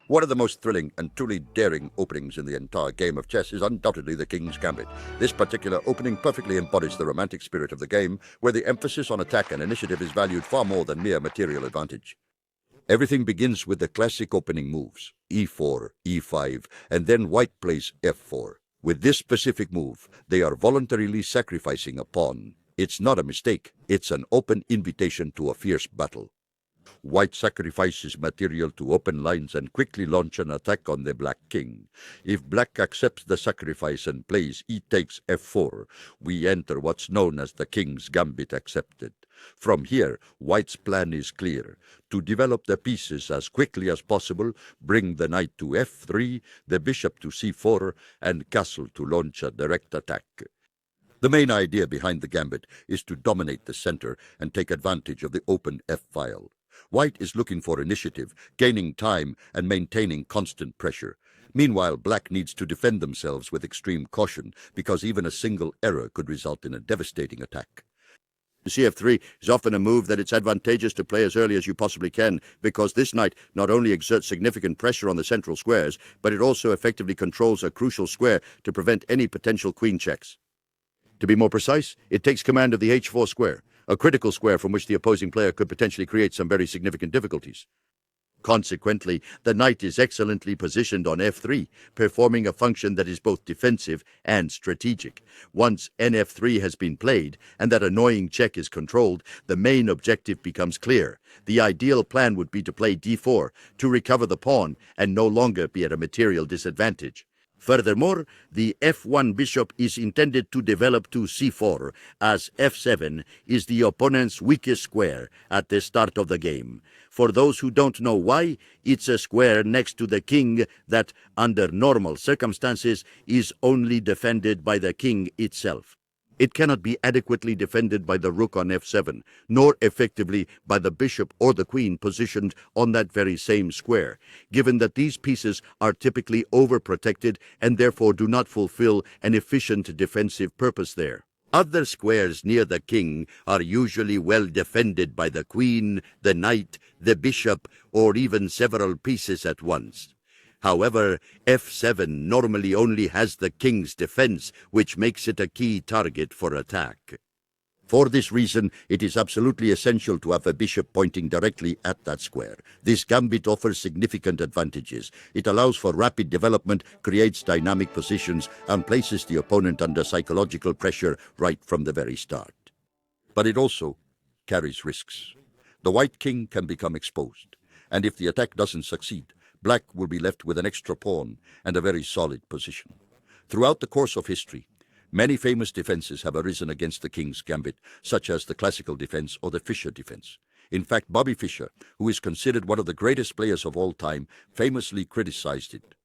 One of the most thrilling and truly daring openings in the entire game of chess is undoubtedly the King's Gambit. This particular opening perfectly embodies the romantic spirit of the game, where the emphasis on attack and initiative is valued far more than mere material advantage. Everything begins with the classic opening moves, e4, e5, and then white plays f4. With this specific move, they are voluntarily sacrificing a pawn. It's not a mistake, it's an open invitation to a fierce battle. White sacrifices material to open lines and quickly launch an attack on the black king. If black accepts the sacrifice and plays e takes f4, we enter what's known as the king's gambit accepted. From here, white's plan is clear: to develop the pieces as quickly as possible, bring the knight to f3, the bishop to c4, and castle to launch a direct attack. The main idea behind the gambit is to dominate the center and take advantage of the open f-file. White is looking for initiative, gaining time, and maintaining constant pressure. Meanwhile, black needs to defend themselves with extreme caution, because even a single error could result in a devastating attack. Cf3 is often a move that it's advantageous to play as early as you possibly can, because this knight not only exerts significant pressure on the central squares, but it also effectively controls a crucial square to prevent any potential queen checks. To be more precise, it takes command of the h4 square, a critical square from which the opposing player could potentially create some very significant difficulties. Consequently, the knight is excellently positioned on f3, performing a function that is both defensive and strategic. Once nf3 has been played, and that annoying check is controlled, the main objective becomes clear. The ideal plan would be to play d4, to recover the pawn, and no longer be at a material disadvantage. Furthermore, the f1 bishop is intended to develop to c4, as f7 is the opponent's weakest square at the start of the game. For those who don't know why, it's a square next to the king that, under normal circumstances, is only defended by the king itself. It cannot be adequately defended by the rook on f7, nor effectively by the bishop or the queen positioned on that very same square, given that these pieces are typically overprotected and therefore do not fulfill an efficient defensive purpose there. Other squares near the king are usually well defended by the queen, the knight, the bishop, or even several pieces at once. However, f7 normally only has the king's defense, which makes it a key target for attack. For this reason, it is absolutely essential to have a bishop pointing directly at that square. This gambit offers significant advantages. It allows for rapid development, creates dynamic positions, and places the opponent under psychological pressure right from the very start. But it also carries risks. The white king can become exposed, and if the attack doesn't succeed, black will be left with an extra pawn and a very solid position. Throughout the course of history, many famous defenses have arisen against the king's gambit, such as the classical defense or the Fischer defense. In fact, Bobby Fischer, who is considered one of the greatest players of all time, famously criticized it.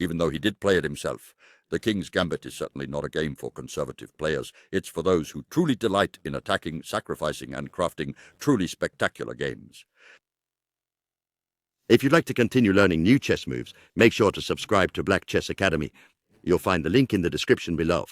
Even though he did play it himself, the king's gambit is certainly not a game for conservative players. It's for those who truly delight in attacking, sacrificing, and crafting truly spectacular games. If you'd like to continue learning new chess moves, make sure to subscribe to BlackChess Academy. You'll find the link in the description below.